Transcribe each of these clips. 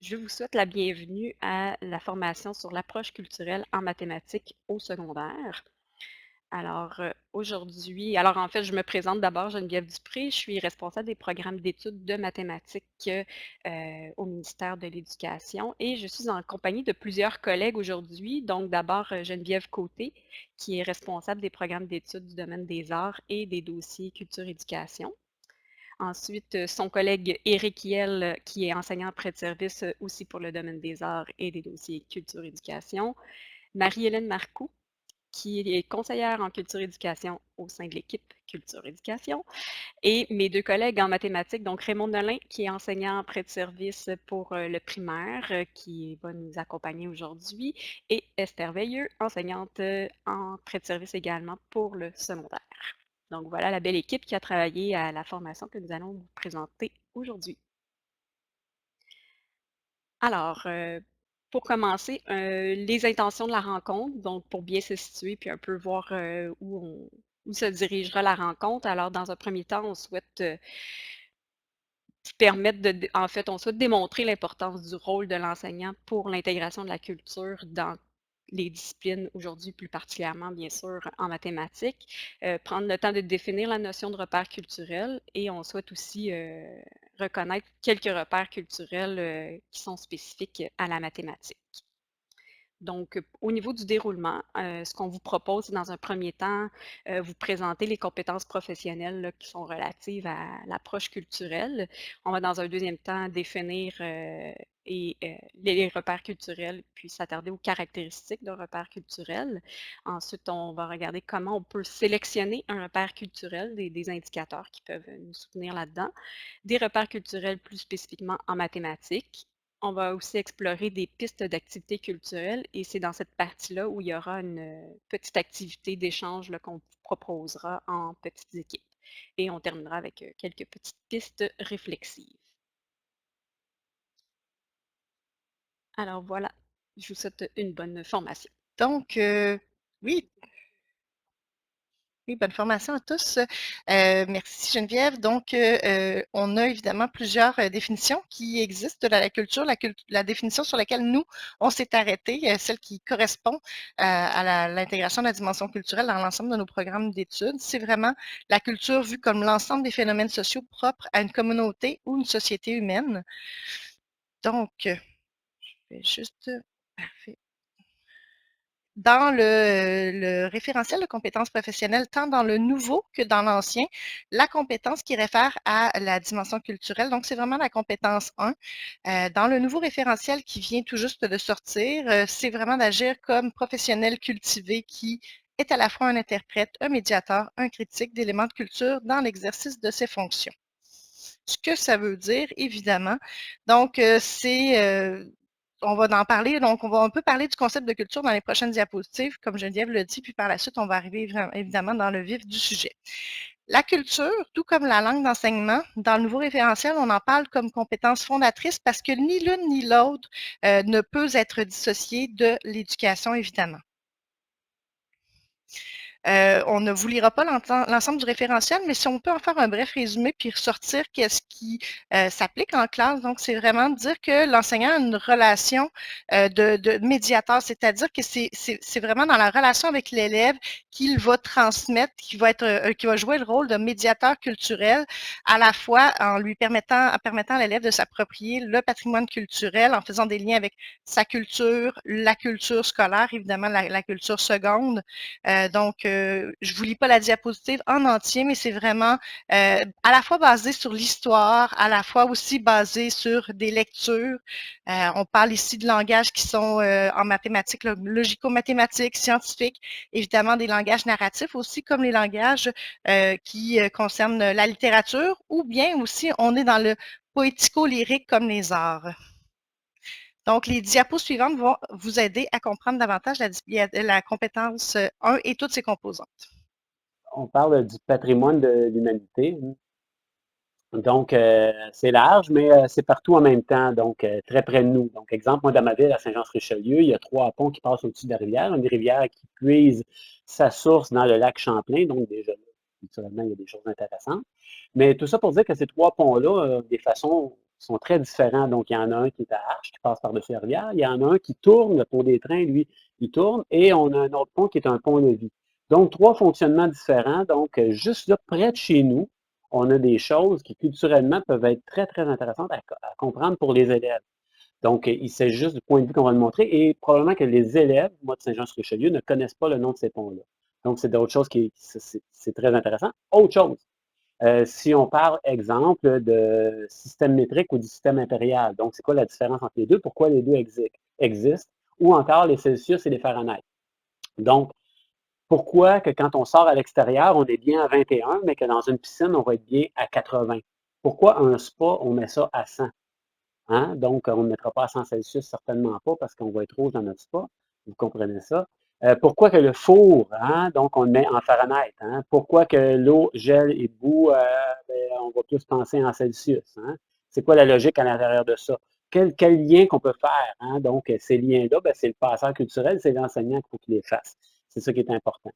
Je vous souhaite la bienvenue à la formation sur l'approche culturelle en mathématiques au secondaire. Aujourd'hui en fait, je me présente d'abord, Geneviève Dupré, je suis responsable des programmes d'études de mathématiques, au ministère de l'Éducation et je suis en compagnie de plusieurs collègues aujourd'hui. Donc d'abord, Geneviève Côté, qui est responsable des programmes d'études du domaine des arts et des dossiers culture-éducation. Ensuite, son collègue Éric Hiel, qui est enseignant en prêt de service aussi pour le domaine des arts et des dossiers culture-éducation. Marie-Hélène Marcoux, qui est conseillère en culture-éducation au sein de l'équipe culture-éducation. Et mes deux collègues en mathématiques, donc Raymond Nolin, qui est enseignant en prêt de service pour le primaire, qui va nous accompagner aujourd'hui, et Esther Veilleux, enseignante en prêt de service également pour le secondaire. Donc voilà la belle équipe qui a travaillé à la formation que nous allons vous présenter aujourd'hui. Alors, pour commencer, les intentions de la rencontre, donc pour bien se situer puis un peu voir, où se dirigera la rencontre. Alors dans un premier temps, on souhaite, permettre en fait, on souhaite démontrer l'importance du rôle de l'enseignant pour l'intégration de la culture dans les disciplines aujourd'hui, plus particulièrement, bien sûr, en mathématiques. Prendre le temps de définir la notion de repère culturel et on souhaite aussi reconnaître quelques repères culturels qui sont spécifiques à la mathématique. Donc, au niveau du déroulement, ce qu'on vous propose, c'est dans un premier temps, vous présenter les compétences professionnelles là, qui sont relatives à l'approche culturelle. On va dans un deuxième temps définir les repères culturels, puis s'attarder aux caractéristiques d'un repère culturel. Ensuite, on va regarder comment on peut sélectionner un repère culturel, des indicateurs qui peuvent nous soutenir là-dedans, des repères culturels plus spécifiquement en mathématiques. On va aussi explorer des pistes d'activités culturelles et c'est dans cette partie-là où il y aura une petite activité d'échange là, qu'on vous proposera en petites équipes. Et on terminera avec quelques petites pistes réflexives. Alors voilà, je vous souhaite une bonne formation. Donc, oui, oui, bonne formation à tous. Merci Geneviève. Donc, on a évidemment plusieurs définitions qui existent de la culture. La définition sur laquelle nous, on s'est arrêté, celle qui correspond à l'intégration de la dimension culturelle dans l'ensemble de nos programmes d'études, c'est vraiment la culture vue comme l'ensemble des phénomènes sociaux propres à une communauté ou une société humaine. Donc, je vais juste... Parfait. Dans le référentiel de compétences professionnelles, tant dans le nouveau que dans l'ancien, la compétence qui réfère à la dimension culturelle, donc c'est vraiment la compétence 1. Dans le nouveau référentiel qui vient tout juste de sortir, c'est vraiment d'agir comme professionnel cultivé qui est à la fois un interprète, un médiateur, un critique d'éléments de culture dans l'exercice de ses fonctions. Ce que ça veut dire, évidemment. Donc, on va en parler, donc on va un peu parler du concept de culture dans les prochaines diapositives, comme Geneviève le dit, puis par la suite, on va arriver évidemment dans le vif du sujet. La culture, tout comme la langue d'enseignement, dans le nouveau référentiel, on en parle comme compétence fondatrice parce que ni l'une ni l'autre ne peut être dissociée de l'éducation, évidemment. On ne vous lira pas l'ensemble du référentiel, mais si on peut en faire un bref résumé puis ressortir qu'est-ce qui s'applique en classe. Donc, c'est vraiment de dire que l'enseignant a une relation de médiateur, c'est-à-dire que c'est vraiment dans la relation avec l'élève qu'il va transmettre, qui va jouer le rôle de médiateur culturel, à la fois en lui permettant à l'élève de s'approprier le patrimoine culturel, en faisant des liens avec sa culture, la culture scolaire, évidemment la culture seconde, donc, je ne vous lis pas la diapositive en entier, mais c'est vraiment à la fois basé sur l'histoire, à la fois aussi basé sur des lectures. On parle ici de langages qui sont en mathématiques, logico-mathématiques, scientifiques, évidemment des langages narratifs aussi, comme les langages qui concernent la littérature, ou bien aussi on est dans le poético-lyrique comme les arts. Donc, les diapos suivantes vont vous aider à comprendre davantage la compétence 1 et toutes ses composantes. On parle du patrimoine de l'humanité. Donc, c'est large, mais c'est partout en même temps, donc très près de nous. Donc, exemple, moi, dans ma ville, à Saint-Jean-sur-Richelieu, il y a 3 ponts qui passent au-dessus de la rivière. Une rivière qui puise sa source dans le lac Champlain. Donc, déjà là, naturellement, il y a des choses intéressantes. Mais tout ça pour dire que ces 3 ponts-là, des façons sont très différents. Donc, il y en a un qui est à arche, qui passe par-dessus la rivière. Il y en a un qui tourne, le pont des trains, lui, il tourne. Et on a un autre pont qui est un pont-levis. Donc, 3 fonctionnements différents. Donc, juste là, près de chez nous, on a des choses qui, culturellement, peuvent être très, très intéressantes à comprendre pour les élèves. Donc, il s'agit juste du point de vue qu'on va le montrer. Et probablement que les élèves, moi, de Saint-Jean-sur-Richelieu, ne connaissent pas le nom de ces ponts-là. Donc, c'est d'autres choses c'est très intéressant. Autre chose, si on parle, exemple, de système métrique ou du système impérial. Donc, c'est quoi la différence entre les deux? Pourquoi les deux existent? Ou encore les Celsius et les Fahrenheit. Donc, pourquoi que quand on sort à l'extérieur, on est bien à 21, mais que dans une piscine, on va être bien à 80? Pourquoi un spa, on met ça à 100? Hein? Donc, on ne mettra pas à 100 Celsius, certainement pas, parce qu'on va être rouge dans notre spa. Vous comprenez ça? Pourquoi que le four, hein? Donc, on le met en Fahrenheit. Hein? Pourquoi que l'eau gèle et bout, on va tous penser en Celsius. Hein? C'est quoi la logique à l'intérieur de ça? Quel lien qu'on peut faire? Hein? Donc, ces liens-là, c'est le passeur culturel, c'est l'enseignant qu'il faut qu'il les fasse. C'est ça qui est important.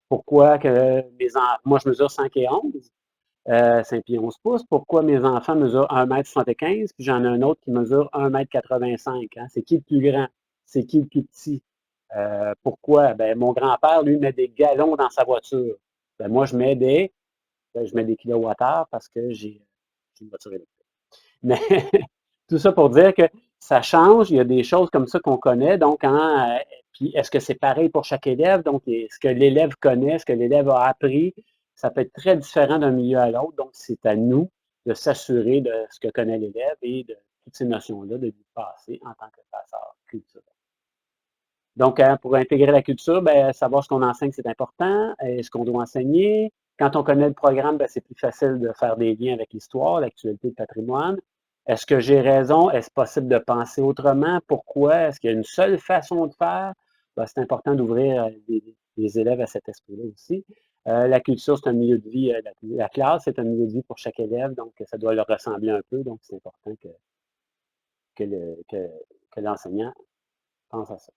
Pourquoi que moi, je mesure 5 et 11, 5 pieds 11 pouces. Pourquoi mes enfants mesurent 1,75 m, puis j'en ai un autre qui mesure 1,85 m? Hein? C'est qui le plus grand? C'est qui le plus petit? Pourquoi? Ben, mon grand-père, lui, met des gallons dans sa voiture. Ben, moi, je mets des kilowattheures parce que j'ai une voiture électrique. Mais tout ça pour dire que ça change, il y a des choses comme ça qu'on connaît. Donc, puis est-ce que c'est pareil pour chaque élève? Donc, ce que l'élève connaît, ce que l'élève a appris, ça peut être très différent d'un milieu à l'autre. Donc, c'est à nous de s'assurer de ce que connaît l'élève et de toutes ces notions-là, de lui passer en tant que passeur culturel. Donc, pour intégrer la culture, savoir ce qu'on enseigne, c'est important. Ce qu'on doit enseigner. Quand on connaît le programme, c'est plus facile de faire des liens avec l'histoire, l'actualité, le patrimoine. Est-ce que j'ai raison? Est-ce possible de penser autrement? Pourquoi? Est-ce qu'il y a une seule façon de faire? C'est important d'ouvrir les élèves à cet esprit-là aussi. La culture, c'est un milieu de vie. La classe, c'est un milieu de vie pour chaque élève, donc ça doit leur ressembler un peu. Donc, c'est important que l'enseignant pense à ça.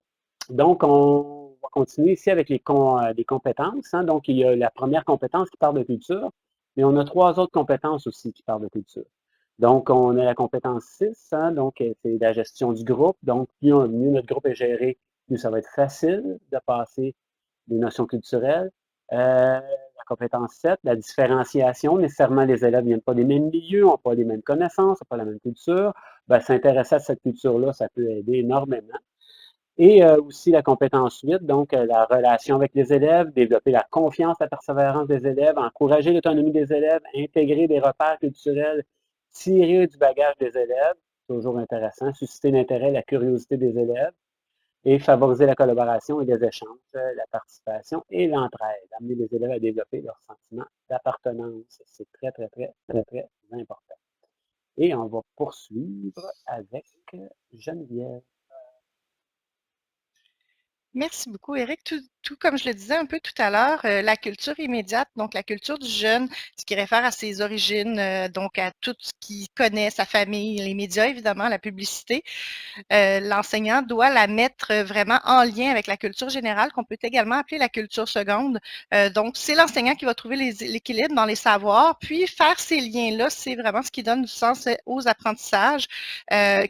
Donc, on va continuer ici avec les compétences. Hein. Donc, il y a la première compétence qui parle de culture, mais on a 3 autres compétences aussi qui parlent de culture. Donc, on a la compétence 6, hein, donc c'est la gestion du groupe. Donc, mieux notre groupe est géré, plus ça va être facile de passer des notions culturelles. La compétence 7, la différenciation. Nécessairement, les élèves ne viennent pas des mêmes milieux, n'ont pas les mêmes connaissances, n'ont pas la même culture. S'intéresser à cette culture-là, ça peut aider énormément. Et aussi la compétence 8, donc la relation avec les élèves, développer la confiance, la persévérance des élèves, encourager l'autonomie des élèves, intégrer des repères culturels, tirer du bagage des élèves, toujours intéressant, susciter l'intérêt, la curiosité des élèves, et favoriser la collaboration et les échanges, la participation et l'entraide, amener les élèves à développer leur sentiment d'appartenance. C'est très, très, très, très, très important. Et on va poursuivre avec Geneviève. Merci beaucoup, Éric. Tout comme je le disais un peu tout à l'heure, la culture immédiate, donc la culture du jeune, ce qui réfère à ses origines, donc à tout ce qu'il connaît, sa famille, les médias, évidemment, la publicité. L'enseignant doit la mettre vraiment en lien avec la culture générale, qu'on peut également appeler la culture seconde. Donc, c'est l'enseignant qui va trouver l'équilibre dans les savoirs, puis faire ces liens-là, c'est vraiment ce qui donne du sens aux apprentissages,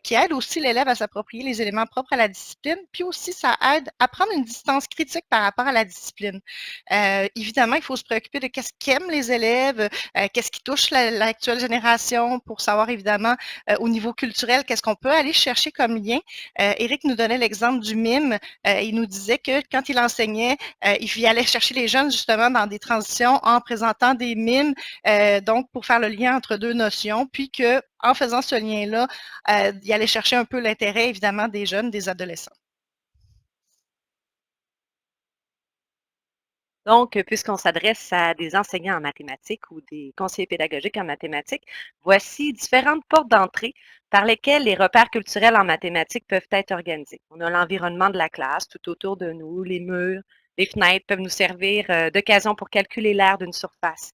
qui aide aussi l'élève à s'approprier les éléments propres à la discipline, puis aussi ça aide à prendre une distance critique par rapport à la discipline. Évidemment, il faut se préoccuper de qu'est-ce qu'aiment les élèves, qu'est-ce qui touche l'actuelle génération pour savoir évidemment au niveau culturel, qu'est-ce qu'on peut aller chercher comme lien. Éric nous donnait l'exemple du mime. Il nous disait que quand il enseignait, il allait chercher les jeunes justement dans des transitions en présentant des mimes, donc pour faire le lien entre 2 notions, puis que en faisant ce lien-là, il allait chercher un peu l'intérêt évidemment des jeunes, des adolescents. Donc, puisqu'on s'adresse à des enseignants en mathématiques ou des conseillers pédagogiques en mathématiques, voici différentes portes d'entrée par lesquelles les repères culturels en mathématiques peuvent être organisés. On a l'environnement de la classe tout autour de nous, les murs, les fenêtres peuvent nous servir d'occasion pour calculer l'aire d'une surface.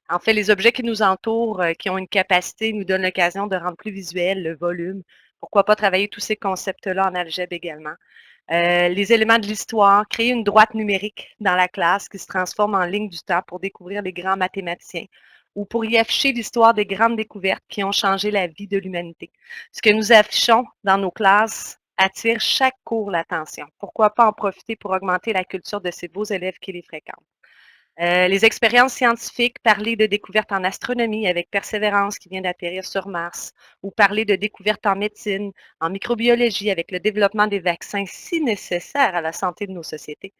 En fait, les objets qui nous entourent, qui ont une capacité, nous donnent l'occasion de rendre plus visuel le volume. Pourquoi pas travailler tous ces concepts-là en algèbre également? Les éléments de l'histoire, créer une droite numérique dans la classe qui se transforme en ligne du temps pour découvrir les grands mathématiciens ou pour y afficher l'histoire des grandes découvertes qui ont changé la vie de l'humanité. Ce que nous affichons dans nos classes attire chaque cours l'attention. Pourquoi pas en profiter pour augmenter la culture de ces beaux élèves qui les fréquentent? Les expériences scientifiques, parler de découvertes en astronomie avec Persévérance qui vient d'atterrir sur Mars, ou parler de découvertes en médecine, en microbiologie avec le développement des vaccins si nécessaires à la santé de nos sociétés.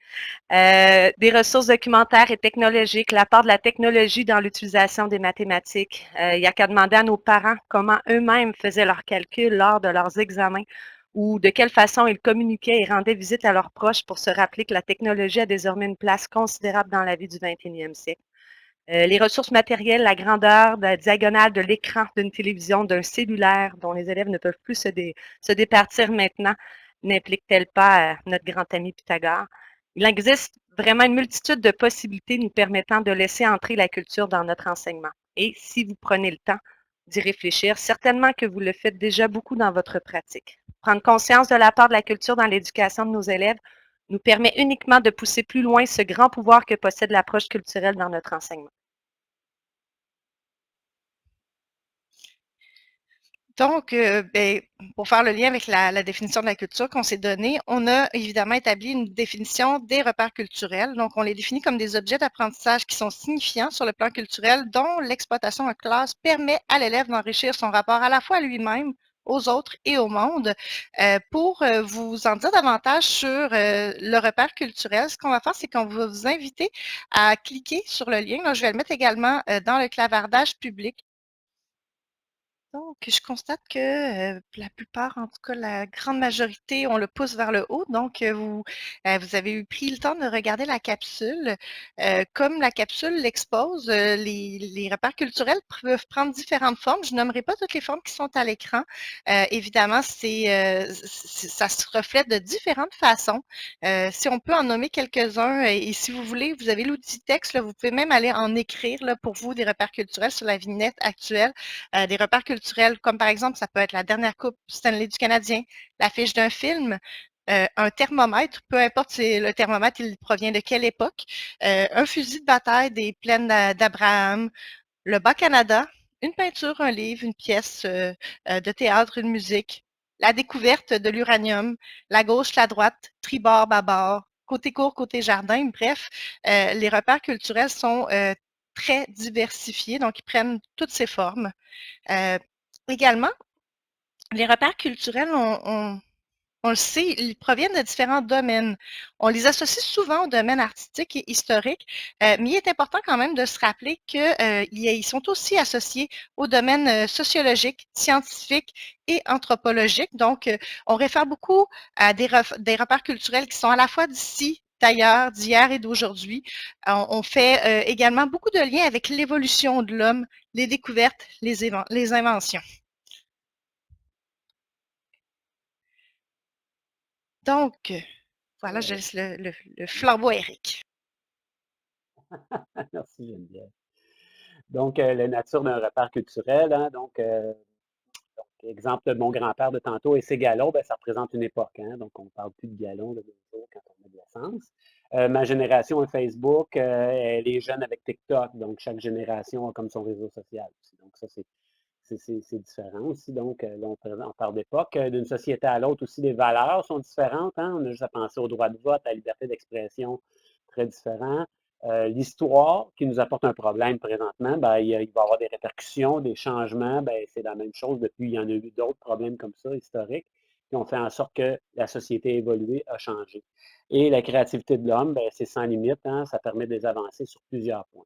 Des ressources documentaires et technologiques, l'apport de la technologie dans l'utilisation des mathématiques. Il n'y a qu'à demander à nos parents comment eux-mêmes faisaient leurs calculs lors de leurs examens ou de quelle façon ils communiquaient et rendaient visite à leurs proches pour se rappeler que la technologie a désormais une place considérable dans la vie du 21e siècle. Les ressources matérielles, la grandeur, la diagonale de l'écran d'une télévision, d'un cellulaire dont les élèves ne peuvent plus se départir maintenant, n'implique-t-elle pas notre grand ami Pythagore? Il existe vraiment une multitude de possibilités nous permettant de laisser entrer la culture dans notre enseignement. Et si vous prenez le temps d'y réfléchir, certainement que vous le faites déjà beaucoup dans votre pratique. Prendre conscience de l'apport de la culture dans l'éducation de nos élèves nous permet uniquement de pousser plus loin ce grand pouvoir que possède l'approche culturelle dans notre enseignement. Donc, pour faire le lien avec la définition de la culture qu'on s'est donnée, on a évidemment établi une définition des repères culturels. Donc, on les définit comme des objets d'apprentissage qui sont signifiants sur le plan culturel, dont l'exploitation en classe permet à l'élève d'enrichir son rapport à la fois à lui-même, aux autres et au monde. Pour vous en dire davantage sur le repère culturel, ce qu'on va faire, c'est qu'on va vous inviter à cliquer sur le lien. Là, je vais le mettre également dans le clavardage public. Donc, je constate que, la plupart, en tout cas la grande majorité, on le pouce vers le haut. Donc, vous avez eu pris le temps de regarder la capsule. Comme la capsule l'expose, les repères culturels peuvent prendre différentes formes. Je nommerai pas toutes les formes qui sont à l'écran. Évidemment, ça se reflète de différentes façons. Si on peut en nommer quelques-uns et si vous voulez, vous avez l'outil texte, là, vous pouvez même aller en écrire là, pour vous des repères culturels sur la vignette actuelle. Des repères culturels comme par exemple, ça peut être la dernière coupe Stanley du Canadien, l'affiche d'un film, un thermomètre, peu importe si le thermomètre il provient de quelle époque, un fusil de bataille des plaines d'Abraham, le Bas-Canada, une peinture, un livre, une pièce de théâtre, une musique, la découverte de l'uranium, la gauche, la droite, tribord, bâbord, côté cour, côté jardin, bref, les repères culturels sont très diversifiés, donc ils prennent toutes ces formes. Également, les repères culturels, on le sait, ils proviennent de différents domaines. On les associe souvent au domaine artistique et historique, mais il est important quand même de se rappeler qu'ils sont aussi associés au domaine sociologique, scientifique et anthropologique. Donc, on réfère beaucoup à des repères culturels qui sont à la fois d'ici, d'ailleurs, d'hier et d'aujourd'hui. On fait également beaucoup de liens avec l'évolution de l'homme, les découvertes, les inventions. Donc, voilà, je laisse le flambeau à Eric. Merci Geneviève. Donc, la nature d'un repère culturel, hein, donc, exemple de mon grand-père de tantôt et ses galons, ben, ça représente une époque. Hein, donc, on ne parle plus de galons de nos jours quand on a de l'essence. Ma génération a Facebook, elle est jeune avec TikTok, donc chaque génération a comme son réseau social aussi. Donc, ça, c'est différent aussi. Donc, là, on parle d'époque. D'une société à l'autre aussi, les valeurs sont différentes. Hein? On a juste à penser au droit de vote, à la liberté d'expression, très différent. L'histoire qui nous apporte un problème présentement, ben, il va y avoir des répercussions, des changements. Ben, c'est la même chose depuis. Il y en a eu d'autres problèmes comme ça, historiques, qui ont fait en sorte que la société a évolué, a changé. Et la créativité de l'homme, ben, c'est sans limite. Hein? Ça permet de les avancer sur plusieurs points.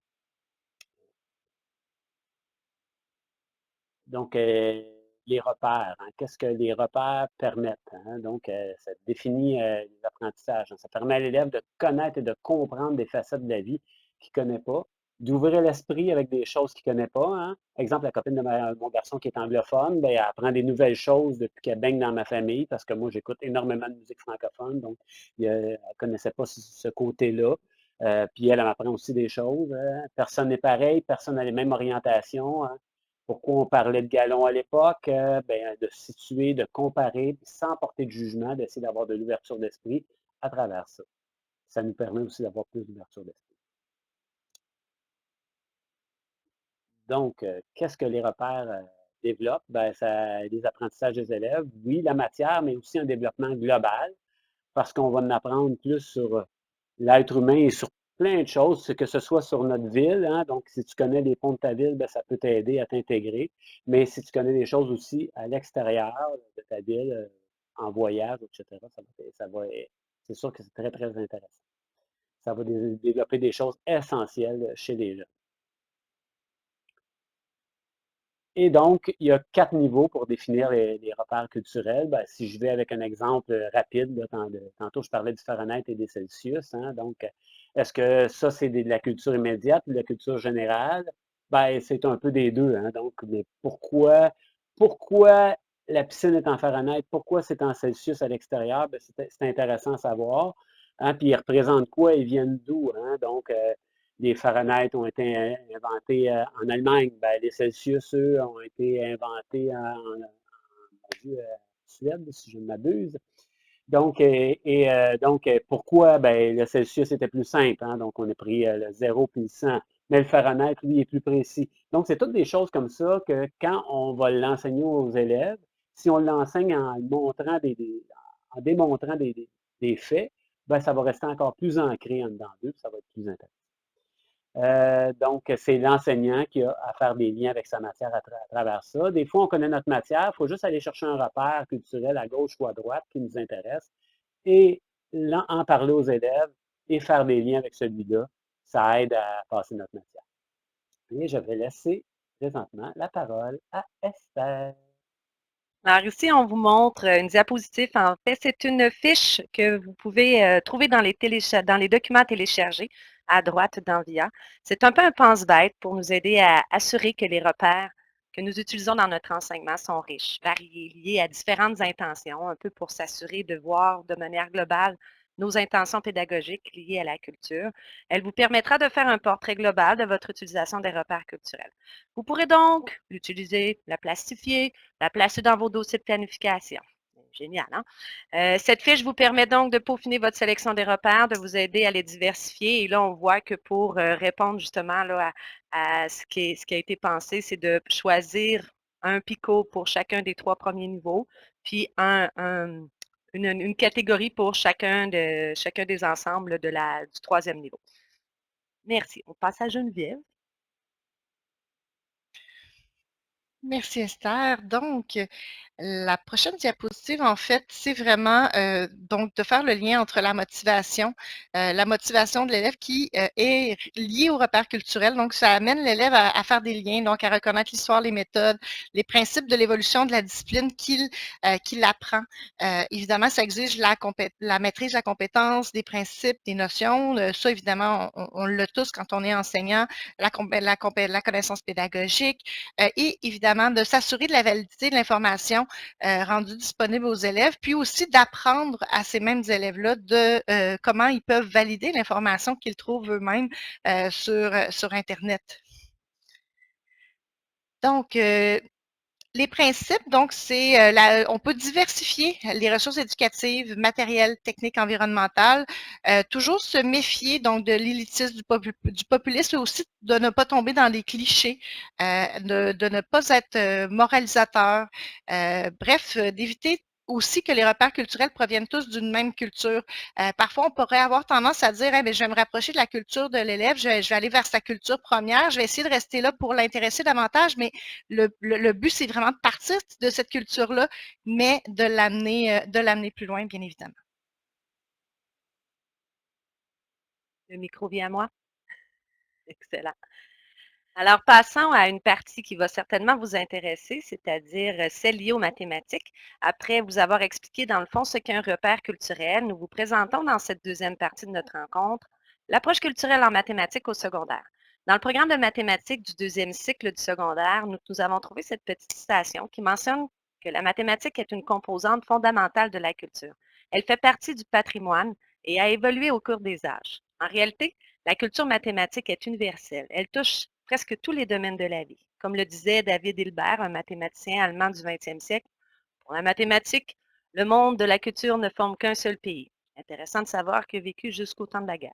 Donc, les repères, hein, qu'est-ce que les repères permettent? Hein? Donc, ça définit les apprentissages. Hein. Ça permet à l'élève de connaître et de comprendre des facettes de la vie qu'il ne connaît pas, d'ouvrir l'esprit avec des choses qu'il ne connaît pas. Hein. Exemple, la copine de mon garçon qui est anglophone, ben, elle apprend des nouvelles choses depuis qu'elle baigne dans ma famille, parce que moi, j'écoute énormément de musique francophone, donc elle ne connaissait pas ce côté-là. Puis elle m'apprend aussi des choses. Hein. Personne n'est pareil, personne n'a les mêmes orientations. Hein. Pourquoi on parlait de galon à l'époque? Ben, de se situer, de comparer, puis sans porter de jugement, d'essayer d'avoir de l'ouverture d'esprit à travers ça. Ça nous permet aussi d'avoir plus d'ouverture d'esprit. Donc, qu'est-ce que les repères développent? Ben, ça, les apprentissages des élèves, oui, la matière, mais aussi un développement global, parce qu'on va en apprendre plus sur l'être humain et sur plein de choses, que ce soit sur notre ville, hein, donc si tu connais les ponts de ta ville, ben, ça peut t'aider à t'intégrer, mais si tu connais des choses aussi à l'extérieur de ta ville, en voyage, etc., c'est sûr que c'est très, très intéressant. Ça va développer des choses essentielles chez les jeunes. Et donc, il y a 4 niveaux pour définir les repères culturels. Ben, si je vais avec un exemple rapide, là, tantôt je parlais du Fahrenheit et des Celsius, hein, donc est-ce que ça, c'est de la culture immédiate ou de la culture générale? Ben, c'est un peu des deux, hein, donc, mais pourquoi la piscine est en Fahrenheit? Pourquoi c'est en Celsius à l'extérieur? Ben, c'est intéressant à savoir. Hein, puis ils représentent quoi? Ils viennent d'où? Hein? Donc, les Fahrenheit ont été inventés en Allemagne. Ben, les Celsius, eux, ont été inventés Suède, si je ne m'abuse. Donc, pourquoi? Ben, le Celsius était plus simple. Hein? Donc, on a pris le 0 puis le 100. Mais le Fahrenheit, lui, est plus précis. Donc, c'est toutes des choses comme ça que quand on va l'enseigner aux élèves, si on l'enseigne en montrant en démontrant des faits, ben, ça va rester encore plus ancré en dedans d'eux, ça va être plus intéressant. Donc, c'est l'enseignant qui a à faire des liens avec sa matière à travers ça. Des fois, on connaît notre matière, il faut juste aller chercher un repère culturel à gauche ou à droite qui nous intéresse et en parler aux élèves et faire des liens avec celui-là. Ça aide à passer notre matière. Et je vais laisser présentement la parole à Esther. Alors ici, on vous montre une diapositive. En fait, c'est une fiche que vous pouvez trouver dans les documents téléchargés à droite dans VIA. C'est un peu un pense-bête pour nous aider à assurer que les repères que nous utilisons dans notre enseignement sont riches, variés, liés à différentes intentions, un peu pour s'assurer de voir de manière globale nos intentions pédagogiques liées à la culture. Elle vous permettra de faire un portrait global de votre utilisation des repères culturels. Vous pourrez donc l'utiliser, la plastifier, la placer dans vos dossiers de planification. Génial, hein? Cette fiche vous permet donc de peaufiner votre sélection des repères, de vous aider à les diversifier. Et là, on voit que pour répondre justement là, à ce qui a été pensé, c'est de choisir un PICO pour chacun des 3 premiers niveaux, puis une catégorie pour chacun des ensembles du 3e niveau. Merci. On passe à Geneviève. Merci Esther. Donc, la prochaine diapositive, en fait, c'est vraiment donc de faire le lien entre la motivation de l'élève qui est liée au repère culturel. Donc, ça amène l'élève à faire des liens, donc à reconnaître l'histoire, les méthodes, les principes de l'évolution de la discipline qu'il apprend. Évidemment, ça exige la maîtrise de la compétence, des principes, des notions. Ça, évidemment, on l'a tous quand on est enseignant, la connaissance pédagogique et évidemment de s'assurer de la validité de l'information rendue disponible aux élèves, puis aussi d'apprendre à ces mêmes élèves-là de comment ils peuvent valider l'information qu'ils trouvent eux-mêmes sur Internet. Donc, les principes, donc, c'est on peut diversifier les ressources éducatives, matérielles, techniques, environnementales, toujours se méfier donc de l'élitisme, du populisme, et aussi de ne pas tomber dans les clichés, de ne pas être moralisateur, bref, d'éviter aussi que les repères culturels proviennent tous d'une même culture. Parfois, on pourrait avoir tendance à dire, je vais me rapprocher de la culture de l'élève, je vais aller vers sa culture première, je vais essayer de rester là pour l'intéresser davantage, mais le but, c'est vraiment de partir de cette culture-là, mais de l'amener plus loin, bien évidemment. Le micro vient à moi. Excellent. Alors, passons à une partie qui va certainement vous intéresser, c'est-à-dire celle liée aux mathématiques. Après vous avoir expliqué, dans le fond, ce qu'est un repère culturel, nous vous présentons dans cette deuxième partie de notre rencontre l'approche culturelle en mathématiques au secondaire. Dans le programme de mathématiques du deuxième cycle du secondaire, nous avons trouvé cette petite citation qui mentionne que la mathématique est une composante fondamentale de la culture. Elle fait partie du patrimoine et a évolué au cours des âges. En réalité, la culture mathématique est universelle. Elle touche presque tous les domaines de la vie. Comme le disait David Hilbert, un mathématicien allemand du 20e siècle, pour la mathématique, le monde de la culture ne forme qu'un seul pays. Intéressant de savoir qu'il a vécu jusqu'au temps de la guerre.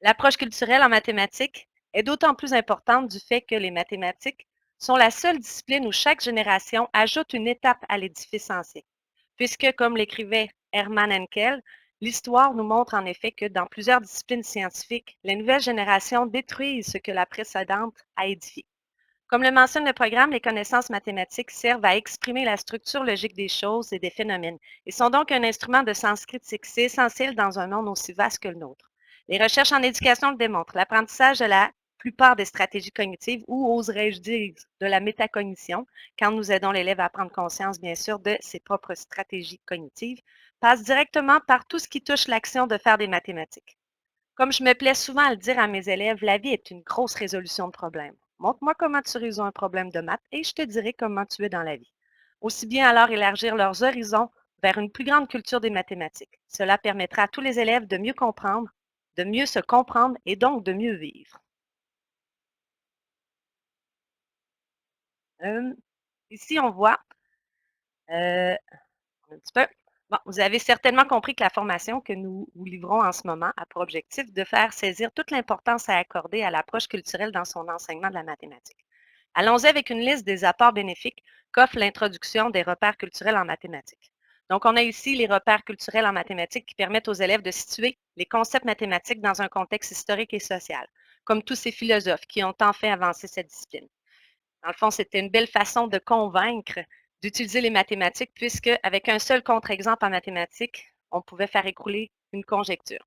L'approche culturelle en mathématiques est d'autant plus importante du fait que les mathématiques sont la seule discipline où chaque génération ajoute une étape à l'édifice ancien. Puisque, comme l'écrivait Hermann Henkel, l'histoire nous montre en effet que dans plusieurs disciplines scientifiques, les nouvelles générations détruisent ce que la précédente a édifié. Comme le mentionne le programme, les connaissances mathématiques servent à exprimer la structure logique des choses et des phénomènes et sont donc un instrument de sens critique. C'est essentiel dans un monde aussi vaste que le nôtre. Les recherches en éducation le démontrent. L'apprentissage de la plupart des stratégies cognitives, ou oserais-je dire de la métacognition, quand nous aidons l'élève à prendre conscience, bien sûr, de ses propres stratégies cognitives, passe directement par tout ce qui touche l'action de faire des mathématiques. Comme je me plais souvent à le dire à mes élèves, la vie est une grosse résolution de problèmes. Montre-moi comment tu résous un problème de maths et je te dirai comment tu es dans la vie. Aussi bien alors élargir leurs horizons vers une plus grande culture des mathématiques. Cela permettra à tous les élèves de mieux comprendre, de mieux se comprendre et donc de mieux vivre. Ici, on voit un petit peu. Bon, vous avez certainement compris que la formation que nous vous livrons en ce moment a pour objectif de faire saisir toute l'importance à accorder à l'approche culturelle dans son enseignement de la mathématique. Allons-y avec une liste des apports bénéfiques qu'offre l'introduction des repères culturels en mathématiques. Donc, on a ici les repères culturels en mathématiques qui permettent aux élèves de situer les concepts mathématiques dans un contexte historique et social, comme tous ces philosophes qui ont tant fait avancer cette discipline. Dans le fond, c'était une belle façon de convaincre d'utiliser les mathématiques, puisque avec un seul contre-exemple en mathématiques, on pouvait faire écrouler une conjecture.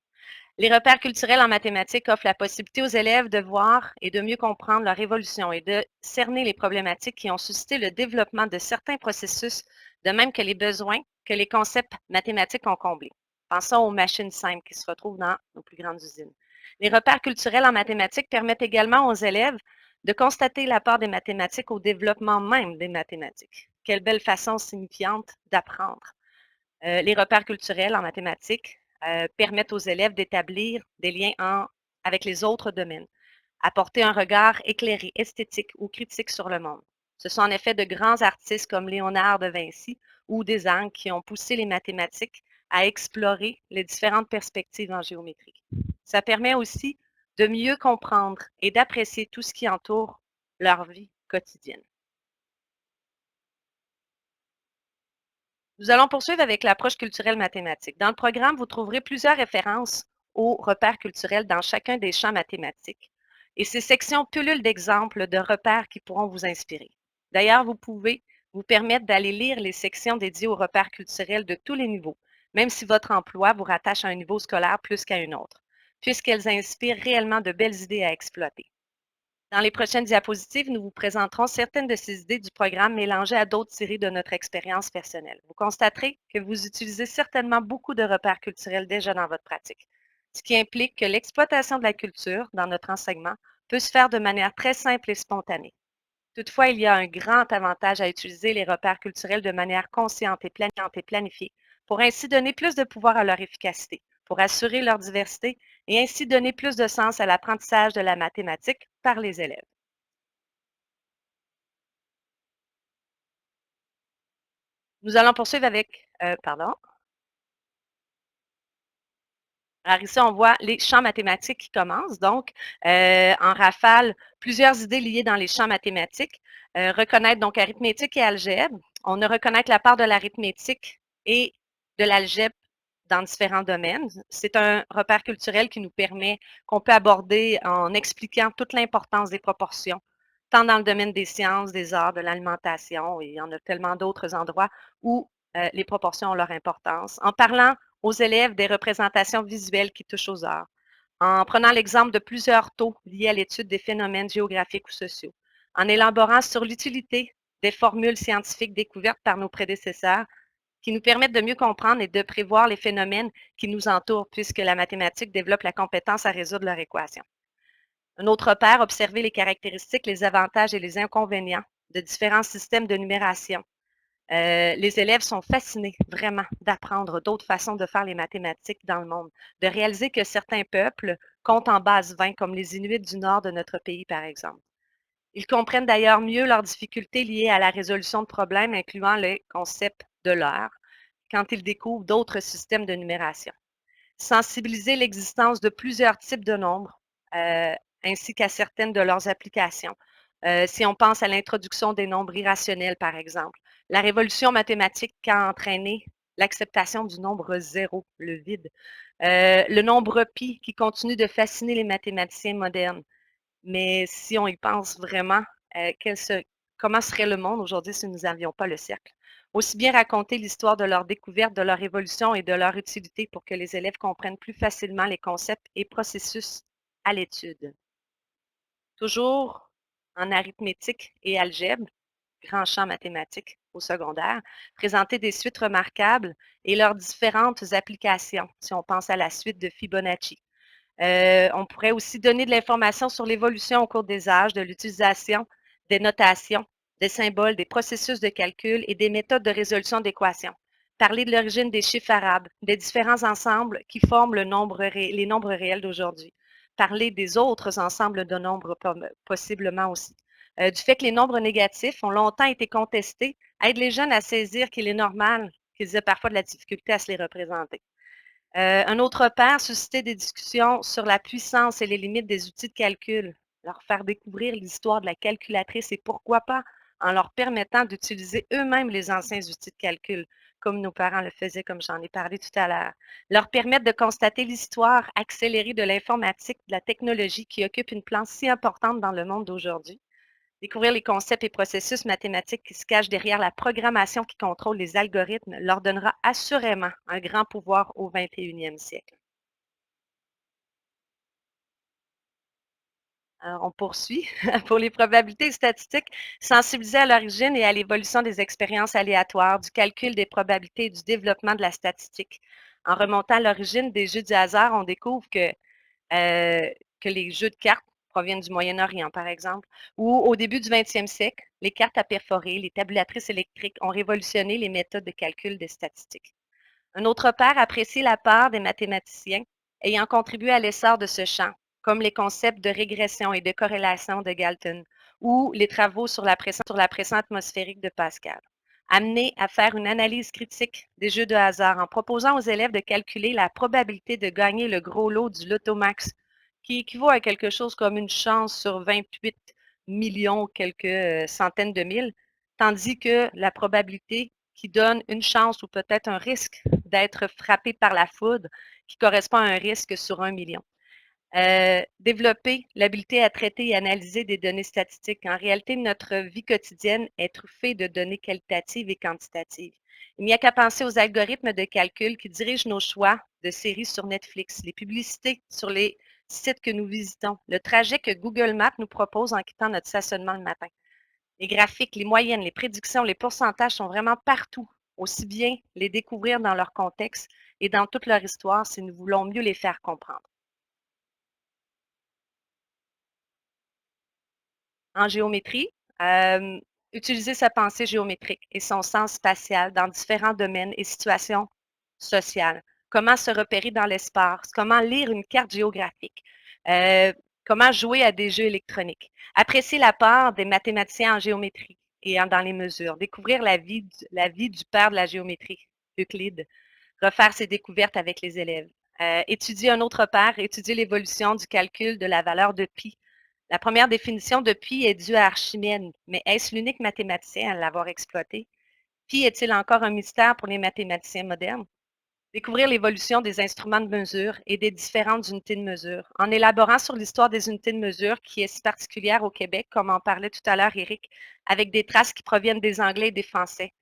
Les repères culturels en mathématiques offrent la possibilité aux élèves de voir et de mieux comprendre leur évolution et de cerner les problématiques qui ont suscité le développement de certains processus, de même que les besoins que les concepts mathématiques ont comblés. Pensons aux machines simples qui se retrouvent dans nos plus grandes usines. Les repères culturels en mathématiques permettent également aux élèves de constater l'apport des mathématiques au développement même des mathématiques. Quelle belle façon signifiante d'apprendre. Les repères culturels en mathématiques permettent aux élèves d'établir des liens avec les autres domaines, apporter un regard éclairé, esthétique ou critique sur le monde. Ce sont en effet de grands artistes comme Léonard de Vinci ou Desargues qui ont poussé les mathématiques à explorer les différentes perspectives en géométrie. Ça permet aussi de mieux comprendre et d'apprécier tout ce qui entoure leur vie quotidienne. Nous allons poursuivre avec l'approche culturelle mathématique. Dans le programme, vous trouverez plusieurs références aux repères culturels dans chacun des champs mathématiques. Et ces sections pullulent d'exemples de repères qui pourront vous inspirer. D'ailleurs, vous pouvez vous permettre d'aller lire les sections dédiées aux repères culturels de tous les niveaux, même si votre emploi vous rattache à un niveau scolaire plus qu'à un autre, puisqu'elles inspirent réellement de belles idées à exploiter. Dans les prochaines diapositives, nous vous présenterons certaines de ces idées du programme mélangées à d'autres séries de notre expérience personnelle. Vous constaterez que vous utilisez certainement beaucoup de repères culturels déjà dans votre pratique, ce qui implique que l'exploitation de la culture dans notre enseignement peut se faire de manière très simple et spontanée. Toutefois, il y a un grand avantage à utiliser les repères culturels de manière consciente et planifiée pour ainsi donner plus de pouvoir à leur efficacité, pour assurer leur diversité et ainsi donner plus de sens à l'apprentissage de la mathématique par les élèves. Nous allons poursuivre avec, Alors ici, on voit les champs mathématiques qui commencent. Donc, en rafale, plusieurs idées liées dans les champs mathématiques. Reconnaître donc arithmétique et algèbre. On a reconnaître la part de l'arithmétique et de l'algèbre dans différents domaines. C'est un repère culturel qui nous permet, qu'on peut aborder en expliquant toute l'importance des proportions, tant dans le domaine des sciences, des arts, de l'alimentation, et il y en a tellement d'autres endroits où les proportions ont leur importance. En parlant aux élèves des représentations visuelles qui touchent aux arts, en prenant l'exemple de plusieurs taux liés à l'étude des phénomènes géographiques ou sociaux, en élaborant sur l'utilité des formules scientifiques découvertes par nos prédécesseurs qui nous permettent de mieux comprendre et de prévoir les phénomènes qui nous entourent, puisque la mathématique développe la compétence à résoudre leurs équations. Un autre repère, observer les caractéristiques, les avantages et les inconvénients de différents systèmes de numération. Les élèves sont fascinés vraiment d'apprendre d'autres façons de faire les mathématiques dans le monde, de réaliser que certains peuples comptent en base 20, comme les Inuits du nord de notre pays, par exemple. Ils comprennent d'ailleurs mieux leurs difficultés liées à la résolution de problèmes, incluant les concepts de l'heure, quand ils découvrent d'autres systèmes de numération. Sensibiliser l'existence de plusieurs types de nombres ainsi qu'à certaines de leurs applications. Si on pense à l'introduction des nombres irrationnels, par exemple, la révolution mathématique qui a entraîné l'acceptation du nombre zéro, le vide, le nombre pi qui continue de fasciner les mathématiciens modernes. Mais si on y pense vraiment, comment serait le monde aujourd'hui si nous n'avions pas le cercle? Aussi bien raconter l'histoire de leur découverte, de leur évolution et de leur utilité pour que les élèves comprennent plus facilement les concepts et processus à l'étude. Toujours en arithmétique et algèbre, grand champ mathématique au secondaire, présenter des suites remarquables et leurs différentes applications, si on pense à la suite de Fibonacci. On pourrait aussi donner de l'information sur l'évolution au cours des âges, de l'utilisation des notations, des symboles, des processus de calcul et des méthodes de résolution d'équations. Parler de l'origine des chiffres arabes, des différents ensembles qui forment les nombres réels d'aujourd'hui. Parler des autres ensembles de nombres possiblement aussi. Du fait que les nombres négatifs ont longtemps été contestés, aide les jeunes à saisir qu'il est normal qu'ils aient parfois de la difficulté à se les représenter. Un autre père, susciter des discussions sur la puissance et les limites des outils de calcul, leur faire découvrir l'histoire de la calculatrice et pourquoi pas en leur permettant d'utiliser eux-mêmes les anciens outils de calcul, comme nos parents le faisaient, comme j'en ai parlé tout à l'heure. Leur permettre de constater l'histoire accélérée de l'informatique, de la technologie qui occupe une place si importante dans le monde d'aujourd'hui. Découvrir les concepts et processus mathématiques qui se cachent derrière la programmation qui contrôle les algorithmes leur donnera assurément un grand pouvoir au 21e siècle. Alors, on poursuit. Pour les probabilités statistiques, sensibiliser à l'origine et à l'évolution des expériences aléatoires, du calcul des probabilités et du développement de la statistique. En remontant à l'origine des jeux du hasard, on découvre que les jeux de cartes proviennent du Moyen-Orient, par exemple, ou au début du 20e siècle, les cartes à perforer, les tabulatrices électriques ont révolutionné les méthodes de calcul des statistiques. Un autre père apprécie la part des mathématiciens ayant contribué à l'essor de ce champ, comme les concepts de régression et de corrélation de Galton ou les travaux sur la pression atmosphérique de Pascal. Amener à faire une analyse critique des jeux de hasard en proposant aux élèves de calculer la probabilité de gagner le gros lot du Lotomax, qui équivaut à quelque chose comme une chance sur 28 millions, quelques centaines de mille, tandis que la probabilité qui donne une chance ou peut-être un risque d'être frappé par la foudre qui correspond à un risque sur 1 million. Développer l'habileté à traiter et analyser des données statistiques. En réalité, notre vie quotidienne est truffée de données qualitatives et quantitatives. Il n'y a qu'à penser aux algorithmes de calcul qui dirigent nos choix de séries sur Netflix, les publicités sur les sites que nous visitons, le trajet que Google Maps nous propose en quittant notre stationnement le matin. Les graphiques, les moyennes, les prédictions, les pourcentages sont vraiment partout, aussi bien les découvrir dans leur contexte et dans toute leur histoire si nous voulons mieux les faire comprendre. En géométrie, utiliser sa pensée géométrique et son sens spatial dans différents domaines et situations sociales. Comment se repérer dans l'espace, comment lire une carte géographique, comment jouer à des jeux électroniques. Apprécier la part des mathématiciens en géométrie et dans les mesures. Découvrir la vie du père de la géométrie, Euclide. Refaire ses découvertes avec les élèves. Étudier un autre père, étudier l'évolution du calcul de la valeur de pi. La première définition de pi est due à Archimède, mais est-ce l'unique mathématicien à l'avoir exploité? Pi est-il encore un mystère pour les mathématiciens modernes? Découvrir l'évolution des instruments de mesure et des différentes unités de mesure, en élaborant sur l'histoire des unités de mesure qui est si particulière au Québec, comme en parlait tout à l'heure Éric, avec des traces qui proviennent des Anglais et des Français.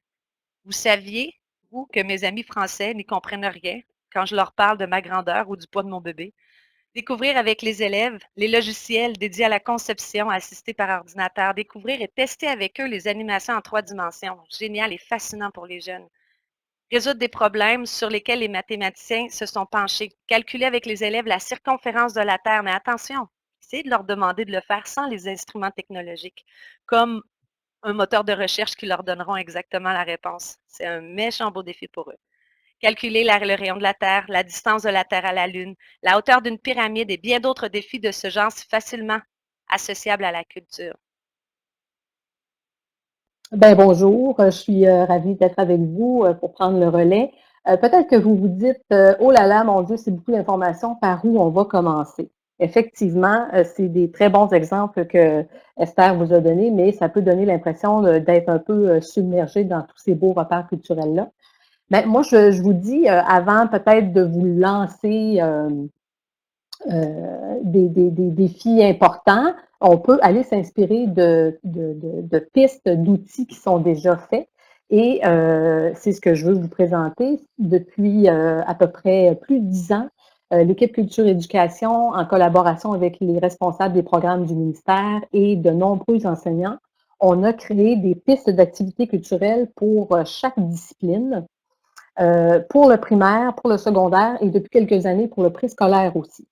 Vous saviez, vous, que mes amis français n'y comprennent rien quand je leur parle de ma grandeur ou du poids de mon bébé? Découvrir avec les élèves les logiciels dédiés à la conception assistée par ordinateur. Découvrir et tester avec eux les animations en 3 dimensions. Génial et fascinant pour les jeunes. Résoudre des problèmes sur lesquels les mathématiciens se sont penchés. Calculer avec les élèves la circonférence de la Terre. Mais attention, essayez de leur demander de le faire sans les instruments technologiques, comme un moteur de recherche qui leur donneront exactement la réponse. C'est un méchant beau défi pour eux. Calculer le rayon de la Terre, la distance de la Terre à la Lune, la hauteur d'une pyramide et bien d'autres défis de ce genre si facilement associables à la culture. Ben bonjour, je suis ravie d'être avec vous pour prendre le relais. Peut-être que vous vous dites, oh là là, mon Dieu, c'est beaucoup d'informations, par où on va commencer? Effectivement, c'est des très bons exemples que Esther vous a donnés, mais ça peut donner l'impression d'être un peu submergé dans tous ces beaux repères culturels-là. Ben, moi, je vous dis, avant peut-être de vous lancer des défis importants, on peut aller s'inspirer de pistes, d'outils qui sont déjà faits. Et c'est ce que je veux vous présenter. Depuis à peu près plus de 10 ans, l'équipe Culture Éducation, en collaboration avec les responsables des programmes du ministère et de nombreux enseignants, on a créé des pistes d'activités culturelles pour chaque discipline, pour le primaire, pour le secondaire et depuis quelques années pour le préscolaire aussi.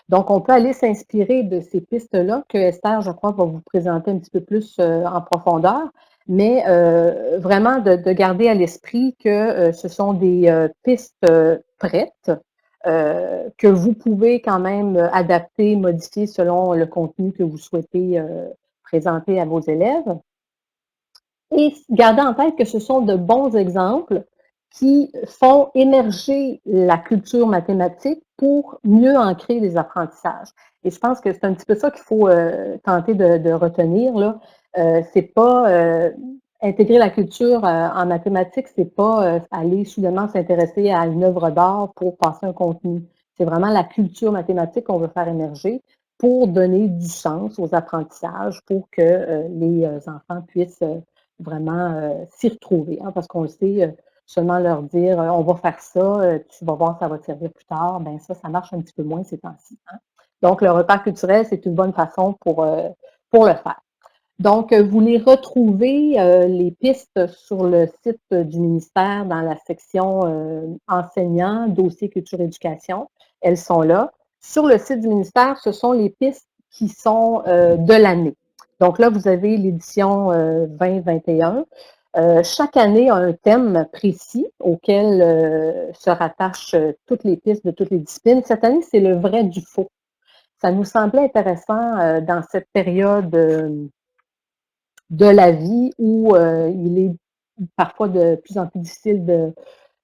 Donc, on peut aller s'inspirer de ces pistes-là que Esther, je crois, va vous présenter un petit peu plus en profondeur, mais vraiment de garder à l'esprit que ce sont des pistes prêtes que vous pouvez quand même adapter, modifier selon le contenu que vous souhaitez présenter à vos élèves. Et gardez en tête que ce sont de bons exemples qui font émerger la culture mathématique pour mieux ancrer les apprentissages. Et je pense que c'est un petit peu ça qu'il faut tenter de retenir, là. C'est pas intégrer la culture en mathématiques, c'est pas aller soudainement s'intéresser à une œuvre d'art pour passer un contenu. C'est vraiment la culture mathématique qu'on veut faire émerger pour donner du sens aux apprentissages, pour que les enfants puissent vraiment s'y retrouver, hein, parce qu'on le sait, seulement leur dire on va faire ça, tu vas voir, ça va te servir plus tard, ben ça marche un petit peu moins ces temps-ci. Hein. Donc, le repère culturel, c'est une bonne façon pour le faire. Donc, vous les retrouvez, les pistes sur le site du ministère dans la section enseignants, dossier culture éducation. Elles sont là. Sur le site du ministère, ce sont les pistes qui sont de l'année. Donc là, vous avez l'édition 2021. Chaque année a un thème précis auquel se rattachent toutes les pistes de toutes les disciplines. Cette année, c'est le vrai du faux. Ça nous semblait intéressant dans cette période de la vie où il est parfois de plus en plus difficile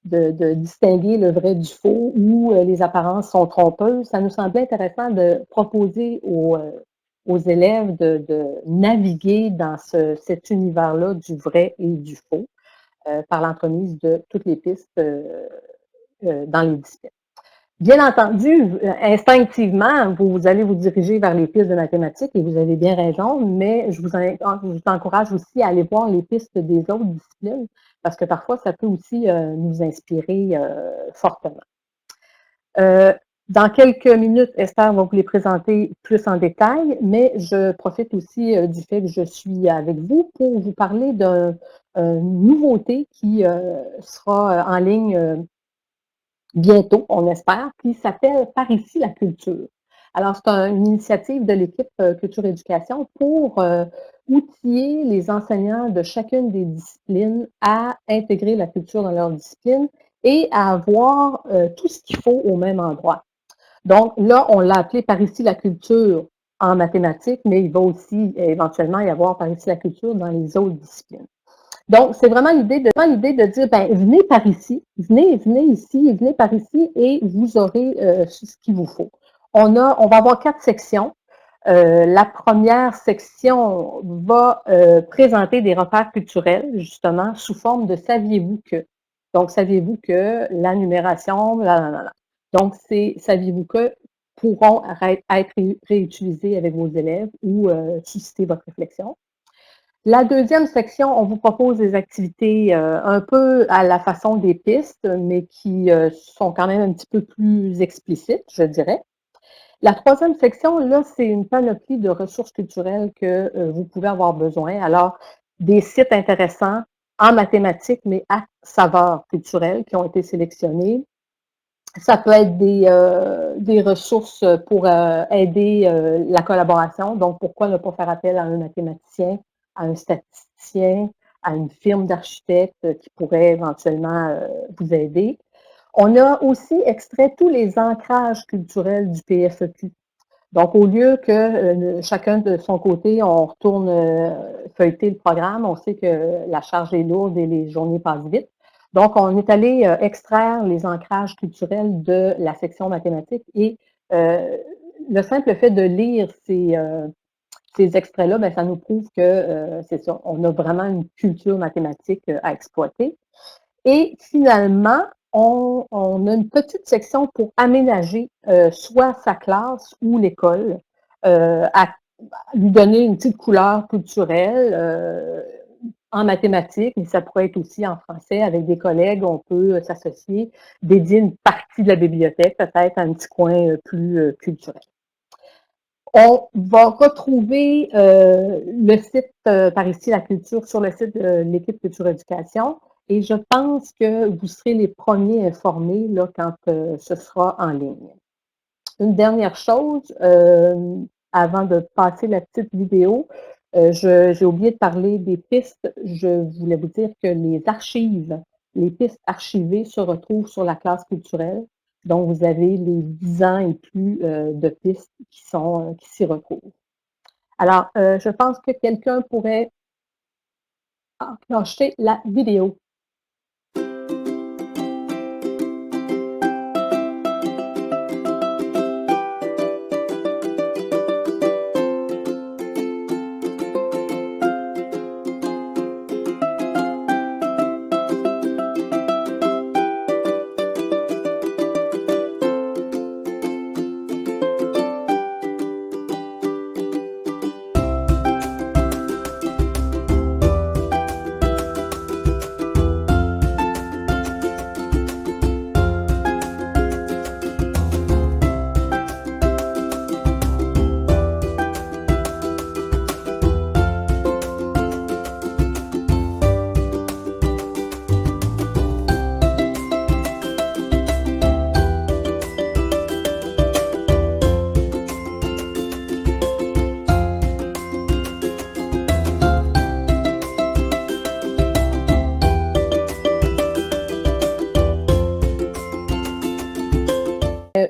de distinguer le vrai du faux, où les apparences sont trompeuses. Ça nous semblait intéressant de proposer aux élèves de naviguer dans cet univers-là du vrai et du faux par l'entremise de toutes les pistes dans les disciplines. Bien entendu, instinctivement, vous allez vous diriger vers les pistes de mathématiques et vous avez bien raison, mais je vous encourage aussi à aller voir les pistes des autres disciplines parce que parfois, ça peut aussi nous inspirer fortement. Dans quelques minutes, Esther va vous les présenter plus en détail, mais je profite aussi du fait que je suis avec vous pour vous parler d'une nouveauté qui sera en ligne bientôt, on espère, qui s'appelle Par ici la culture. Alors, c'est une initiative de l'équipe Culture Éducation pour outiller les enseignants de chacune des disciplines à intégrer la culture dans leur discipline et à avoir tout ce qu'il faut au même endroit. Donc là, on l'a appelé Par ici la culture en mathématiques, mais il va aussi éventuellement y avoir Par ici la culture dans les autres disciplines. Donc, c'est vraiment l'idée de dire, ben, venez par ici, venez ici, venez par ici et vous aurez ce qu'il vous faut. On va avoir 4 sections. La première section va présenter des repères culturels, justement, sous forme de saviez-vous que. Donc, saviez-vous que la numération, blablabla. Donc, c'est saviez-vous que pourront être réutilisés avec vos élèves ou susciter votre réflexion. La deuxième section, on vous propose des activités un peu à la façon des pistes, mais qui sont quand même un petit peu plus explicites, je dirais. La troisième section, là, c'est une panoplie de ressources culturelles que vous pouvez avoir besoin. Alors, des sites intéressants en mathématiques, mais à saveur culturelle qui ont été sélectionnés. Ça peut être des ressources pour aider la collaboration. Donc, pourquoi ne pas faire appel à un mathématicien, à un statisticien, à une firme d'architectes qui pourrait éventuellement vous aider. On a aussi extrait tous les ancrages culturels du PFEQ. Donc, au lieu que chacun de son côté, on retourne feuilleter le programme, on sait que la charge est lourde et les journées passent vite. Donc, on est allé extraire les ancrages culturels de la section mathématiques et le simple fait de lire ces extraits-là, ben, ça nous prouve que c'est ça, on a vraiment une culture mathématique à exploiter. Et finalement, on a une petite section pour aménager soit sa classe ou l'école, à lui donner une petite couleur culturelle en mathématiques, mais ça pourrait être aussi en français. Avec des collègues, on peut s'associer, dédier une partie de la bibliothèque peut-être à un petit coin plus culturel. On va retrouver le site par ici, la culture, sur le site de l'équipe Culture Éducation. Et je pense que vous serez les premiers informés là, quand ce sera en ligne. Une dernière chose, avant de passer la petite vidéo, j'ai oublié de parler des pistes. Je voulais vous dire que les pistes archivées se retrouvent sur la classe culturelle. Donc, vous avez les 10 ans et plus de pistes qui s'y retrouvent. Alors, je pense que quelqu'un pourrait enclencher la vidéo.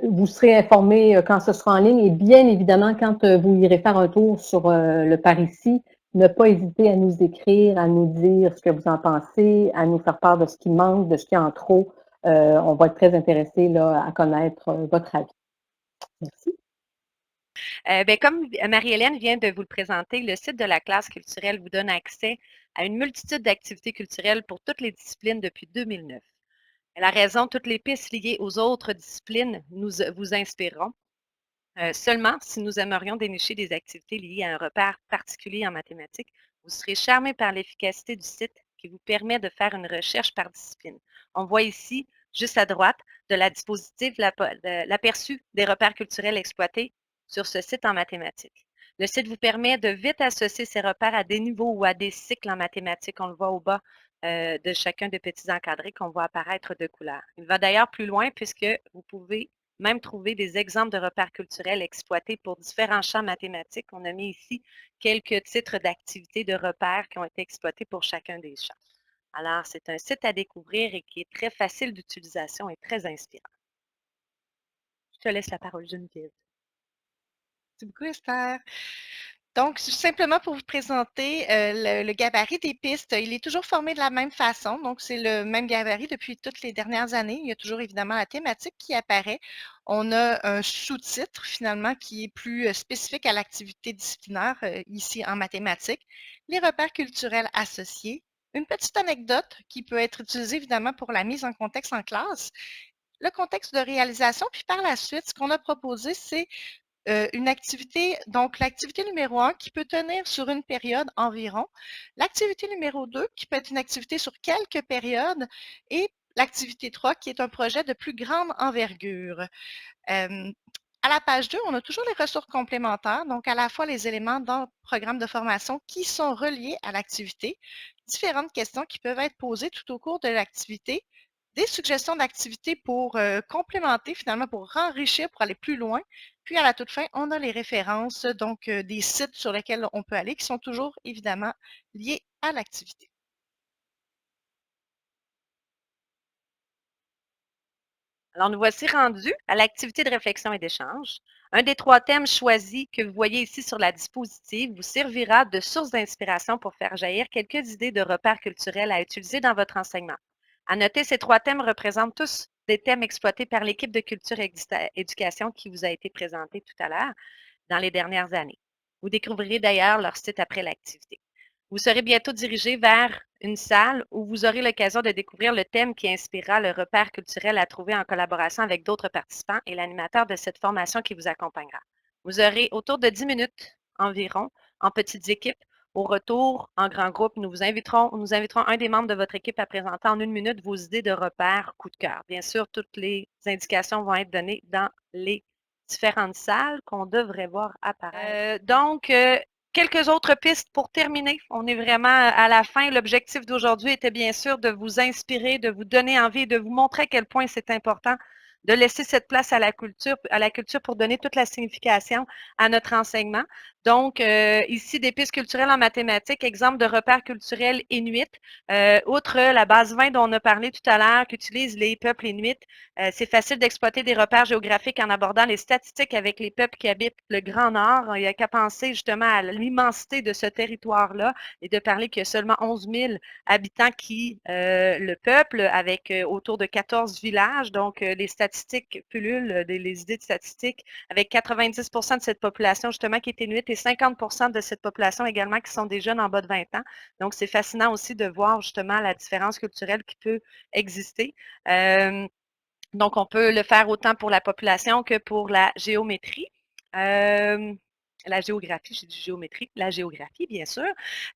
Vous serez informé quand ce sera en ligne et bien évidemment, quand vous irez faire un tour sur le Parisis, ne pas hésiter à nous écrire, à nous dire ce que vous en pensez, à nous faire part de ce qui manque, de ce qui est en trop. On va être très intéressés là, à connaître votre avis. Merci. Comme Marie-Hélène vient de vous le présenter, le site de la classe culturelle vous donne accès à une multitude d'activités culturelles pour toutes les disciplines depuis 2009. La raison, toutes les pistes liées aux autres disciplines vous inspireront. Seulement, si nous aimerions dénicher des activités liées à un repère particulier en mathématiques, vous serez charmé par l'efficacité du site qui vous permet de faire une recherche par discipline. On voit ici, juste à droite, de la dispositive, l'aperçu des repères culturels exploités sur ce site en mathématiques. Le site vous permet de vite associer ces repères à des niveaux ou à des cycles en mathématiques. On le voit au bas de chacun des petits encadrés qu'on voit apparaître de couleur. Il va d'ailleurs plus loin puisque vous pouvez même trouver des exemples de repères culturels exploités pour différents champs mathématiques. On a mis ici quelques titres d'activités de repères qui ont été exploités pour chacun des champs. Alors, c'est un site à découvrir et qui est très facile d'utilisation et très inspirant. Je te laisse la parole, Geneviève. Merci beaucoup, Esther. Donc, simplement pour vous présenter le gabarit des pistes, il est toujours formé de la même façon. Donc, c'est le même gabarit depuis toutes les dernières années. Il y a toujours évidemment la thématique qui apparaît. On a un sous-titre finalement qui est plus spécifique à l'activité disciplinaire, ici en mathématiques, les repères culturels associés, une petite anecdote qui peut être utilisée évidemment pour la mise en contexte en classe, le contexte de réalisation, puis par la suite, ce qu'on a proposé, c'est une activité, donc l'activité numéro 1 qui peut tenir sur une période environ, l'activité numéro 2 qui peut être une activité sur quelques périodes et l'activité 3 qui est un projet de plus grande envergure. À la page 2, on a toujours les ressources complémentaires, donc à la fois les éléments dans le programme de formation qui sont reliés à l'activité, différentes questions qui peuvent être posées tout au cours de l'activité, des suggestions d'activités pour complémenter finalement, pour enrichir, pour aller plus loin. Puis à la toute fin, on a les références, donc des sites sur lesquels on peut aller qui sont toujours évidemment liés à l'activité. Alors, nous voici rendus à l'activité de réflexion et d'échange. Un des 3 thèmes choisis que vous voyez ici sur la diapositive vous servira de source d'inspiration pour faire jaillir quelques idées de repères culturels à utiliser dans votre enseignement. À noter, ces 3 thèmes représentent tous des thèmes exploités par l'équipe de culture et éducation qui vous a été présentée tout à l'heure dans les dernières années. Vous découvrirez d'ailleurs leur site après l'activité. Vous serez bientôt dirigé vers une salle où vous aurez l'occasion de découvrir le thème qui inspirera le repère culturel à trouver en collaboration avec d'autres participants et l'animateur de cette formation qui vous accompagnera. Vous aurez autour de 10 minutes environ en petites équipes. Au retour, en grand groupe, nous inviterons un des membres de votre équipe à présenter en 1 minute vos idées de repères coup de cœur. Bien sûr, toutes les indications vont être données dans les différentes salles qu'on devrait voir apparaître. Quelques autres pistes pour terminer. On est vraiment à la fin. L'objectif d'aujourd'hui était bien sûr de vous inspirer, de vous donner envie, de vous montrer à quel point c'est important de laisser cette place à la culture pour donner toute la signification à notre enseignement. Donc, ici, des pistes culturelles en mathématiques, exemple de repères culturels inuits. Outre la base 20 dont on a parlé tout à l'heure, qu'utilisent les peuples inuits, c'est facile d'exploiter des repères géographiques en abordant les statistiques avec les peuples qui habitent le Grand Nord. Il n'y a qu'à penser justement à l'immensité de ce territoire-là et de parler qu'il y a seulement 11 000 habitants qui le peuple, avec autour de 14 villages. Donc, les statistiques pullulent, les idées de statistiques, avec 90 de cette population justement qui est inuite et 50 de cette population également qui sont des jeunes en bas de 20 ans. Donc, c'est fascinant aussi de voir justement la différence culturelle qui peut exister. Donc, on peut le faire autant pour la population que pour la géométrie. La géographie, j'ai dit géométrie, la géographie, bien sûr.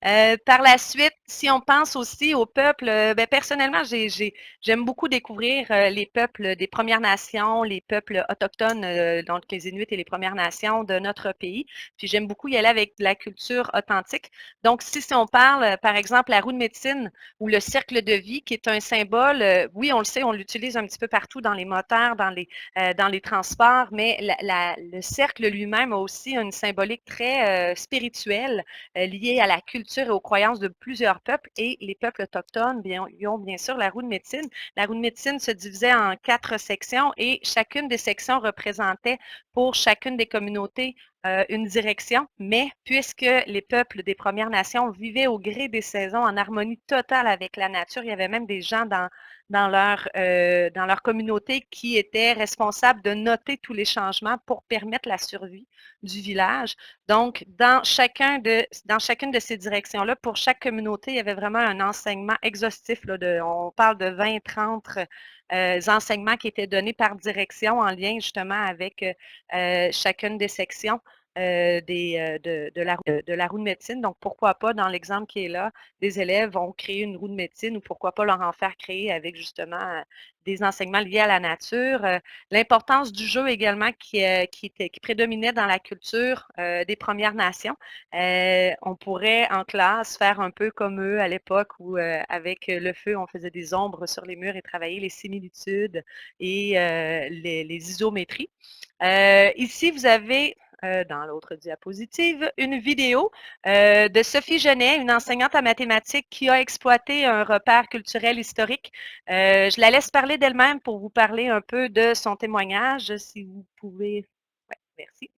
Par la suite, si on pense aussi aux peuples, personnellement, j'aime beaucoup découvrir les peuples des Premières Nations, les peuples autochtones, donc les Inuits et les Premières Nations de notre pays. Puis j'aime beaucoup y aller avec de la culture authentique. Donc, si on parle, par exemple, la roue de médecine ou le cercle de vie, qui est un symbole, oui, on le sait, on l'utilise un petit peu partout dans les moteurs, dans les transports, mais le cercle lui-même a aussi une symbolique très spirituelle liée à la culture et aux croyances de plusieurs peuples. Et les peuples autochtones, ils ont bien sûr la roue de médecine. La roue de médecine se divisait en 4 sections et chacune des sections représentait pour chacune des communautés une direction, mais puisque les peuples des Premières Nations vivaient au gré des saisons en harmonie totale avec la nature, il y avait même des gens dans leur communauté qui étaient responsables de noter tous les changements pour permettre la survie du village. Donc, dans chacune de ces directions-là, pour chaque communauté, il y avait vraiment un enseignement exhaustif. On parle de 20-30 enseignements qui étaient donnés par direction en lien justement avec chacune des sections de la roue de médecine. Donc, pourquoi pas, dans l'exemple qui est là, des élèves vont créer une roue de médecine ou pourquoi pas leur en faire créer avec justement des enseignements liés à la nature. L'importance du jeu également qui prédominait dans la culture des Premières Nations. On pourrait en classe faire un peu comme eux à l'époque où avec le feu, on faisait des ombres sur les murs et travailler les similitudes et les isométries. Ici, vous avez dans l'autre diapositive, une vidéo de Sophie Genet, une enseignante en mathématiques qui a exploité un repère culturel historique. Je la laisse parler d'elle-même pour vous parler un peu de son témoignage, si vous pouvez. Ouais, merci.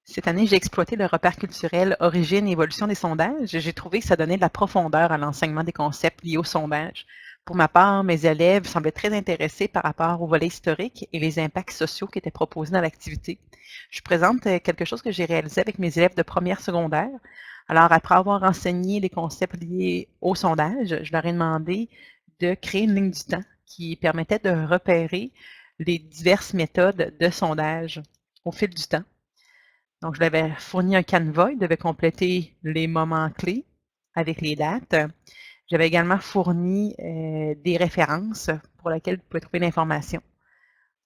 Cette année, j'ai exploité le repère culturel origine et évolution des sondages. J'ai trouvé que ça donnait de la profondeur à l'enseignement des concepts liés au sondage. Pour ma part, mes élèves semblaient très intéressés par rapport au volet historique et les impacts sociaux qui étaient proposés dans l'activité. Je présente quelque chose que j'ai réalisé avec mes élèves de première secondaire. Alors, après avoir enseigné les concepts liés au sondage, je leur ai demandé de créer une ligne du temps qui permettait de repérer les diverses méthodes de sondage au fil du temps. Donc, je leur avais fourni un canevas, ils devaient compléter les moments clés avec les dates. J'avais également fourni des références pour lesquelles vous pouvez trouver l'information.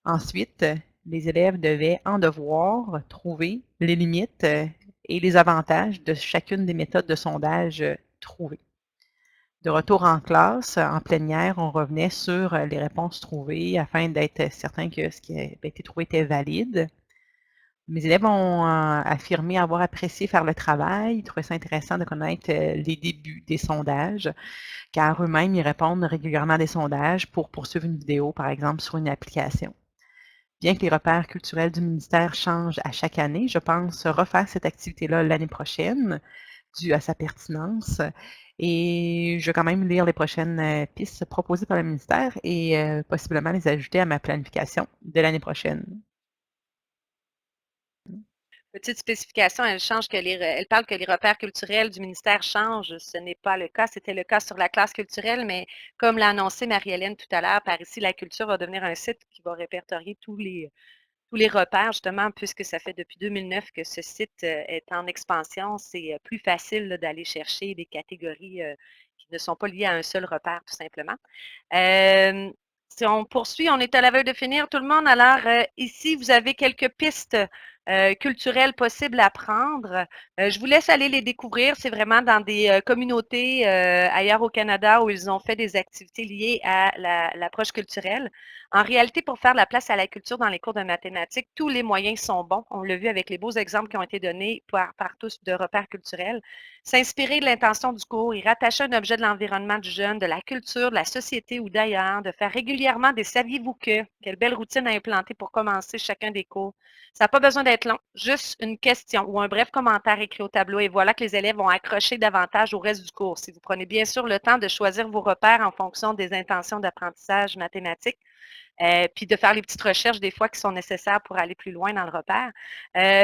Ensuite, les élèves devaient, en devoir, trouver les limites et les avantages de chacune des méthodes de sondage trouvées. De retour en classe, en plénière, on revenait sur les réponses trouvées afin d'être certain que ce qui avait été trouvé était valide. Mes élèves ont affirmé avoir apprécié faire le travail. Ils trouvaient ça intéressant de connaître les débuts des sondages, car eux-mêmes, ils répondent régulièrement à des sondages pour poursuivre une vidéo, par exemple, sur une application. Bien que les repères culturels du ministère changent à chaque année, je pense refaire cette activité-là l'année prochaine, due à sa pertinence. Et je vais quand même lire les prochaines pistes proposées par le ministère et possiblement les ajouter à ma planification de l'année prochaine. Petite spécification, elle parle que les repères culturels du ministère changent. Ce n'est pas le cas. C'était le cas sur la classe culturelle, mais comme l'a annoncé Marie-Hélène tout à l'heure, par ici, la culture va devenir un site qui va répertorier tous les repères, justement, puisque ça fait depuis 2009 que ce site est en expansion. C'est plus facile d'aller chercher des catégories qui ne sont pas liées à un seul repère, tout simplement. Si on poursuit, on est à la veille de finir, tout le monde. Alors, ici, vous avez quelques pistes culturelles possibles à prendre. Je vous laisse aller les découvrir. C'est vraiment dans des communautés ailleurs au Canada où ils ont fait des activités liées à l'approche culturelle. En réalité, pour faire de la place à la culture dans les cours de mathématiques, tous les moyens sont bons. On l'a vu avec les beaux exemples qui ont été donnés par tous de repères culturels. S'inspirer de l'intention du cours, y rattacher un objet de l'environnement du jeune, de la culture, de la société ou d'ailleurs, de faire régulièrement des saviez-vous que, quelle belle routine à implanter pour commencer chacun des cours. Ça n'a pas besoin d'être long, juste une question ou un bref commentaire écrit au tableau et voilà que les élèves vont accrocher davantage au reste du cours. Si vous prenez bien sûr le temps de choisir vos repères en fonction des intentions d'apprentissage mathématique, puis de faire les petites recherches des fois qui sont nécessaires pour aller plus loin dans le repère.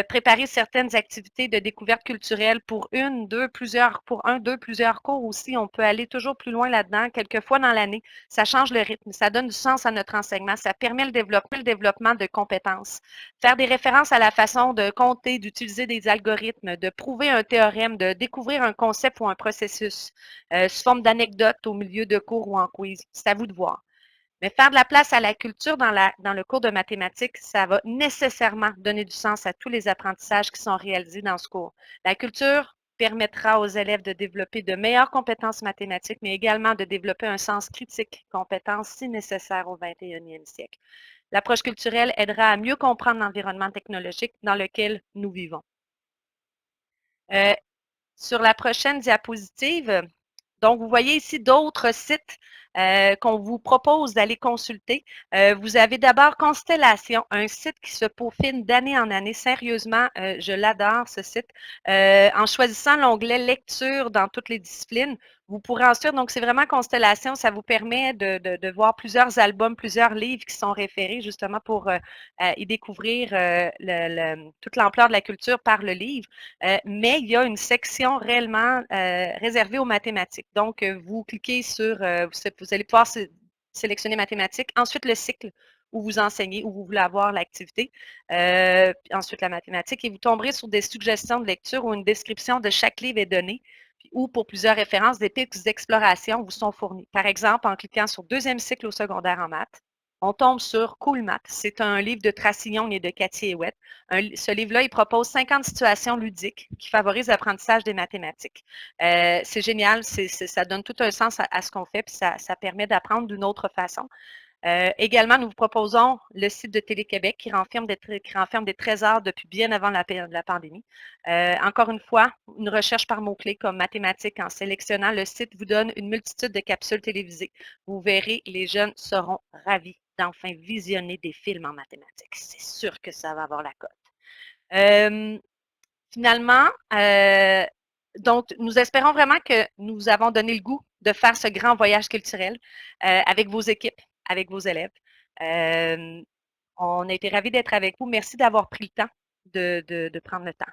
Préparer certaines activités de découverte culturelle pour un, deux, plusieurs cours aussi. On peut aller toujours plus loin là-dedans, quelques fois dans l'année. Ça change le rythme, ça donne du sens à notre enseignement, ça permet le développement de compétences. Faire des références à la façon de compter, d'utiliser des algorithmes, de prouver un théorème, de découvrir un concept ou un processus sous forme d'anecdotes au milieu de cours ou en quiz. C'est à vous de voir. Mais faire de la place à la culture dans le cours de mathématiques, ça va nécessairement donner du sens à tous les apprentissages qui sont réalisés dans ce cours. La culture permettra aux élèves de développer de meilleures compétences mathématiques, mais également de développer un sens critique, compétence si nécessaire au 21e siècle. L'approche culturelle aidera à mieux comprendre l'environnement technologique dans lequel nous vivons. Sur la prochaine diapositive, donc, vous voyez ici d'autres sites qu'on vous propose d'aller consulter. Vous avez d'abord Constellation, un site qui se peaufine d'année en année. Sérieusement, je l'adore, ce site. En choisissant l'onglet Lecture dans toutes les disciplines, vous pourrez ensuite, donc c'est vraiment Constellation, ça vous permet de voir plusieurs albums, plusieurs livres qui sont référés justement pour y découvrir toute l'ampleur de la culture par le livre. Mais il y a une section réellement réservée aux mathématiques. Donc, vous cliquez sur, vous allez pouvoir sélectionner mathématiques, ensuite le cycle où vous enseignez, où vous voulez avoir l'activité, ensuite la mathématique, et vous tomberez sur des suggestions de lecture où une description de chaque livre est donnée, ou pour plusieurs références, des pistes d'exploration vous sont fournies. Par exemple, en cliquant sur deuxième cycle au secondaire en maths, on tombe sur Cool Math. C'est un livre de Tracy Young et de Cathy Hewitt. Ce livre-là, il propose 50 situations ludiques qui favorisent l'apprentissage des mathématiques. C'est génial, ça donne tout un sens à ce qu'on fait, puis ça permet d'apprendre d'une autre façon. Également, nous vous proposons le site de Télé-Québec qui renferme des trésors depuis bien avant la pandémie. Encore une fois, une recherche par mots-clés comme mathématiques en sélectionnant le site vous donne une multitude de capsules télévisées. Vous verrez, les jeunes seront ravis d'enfin visionner des films en mathématiques. C'est sûr que ça va avoir la cote. Finalement, donc, nous espérons vraiment que nous avons donné le goût de faire ce grand voyage culturel avec vos équipes, avec vos élèves. On a été ravis d'être avec vous. Merci d'avoir pris le temps de prendre le temps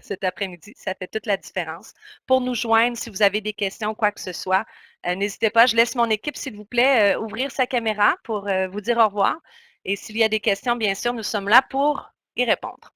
cet après-midi. Ça fait toute la différence. Pour nous joindre, si vous avez des questions ou quoi que ce soit, n'hésitez pas. Je laisse mon équipe, s'il vous plaît, ouvrir sa caméra pour vous dire au revoir. Et s'il y a des questions, bien sûr, nous sommes là pour y répondre.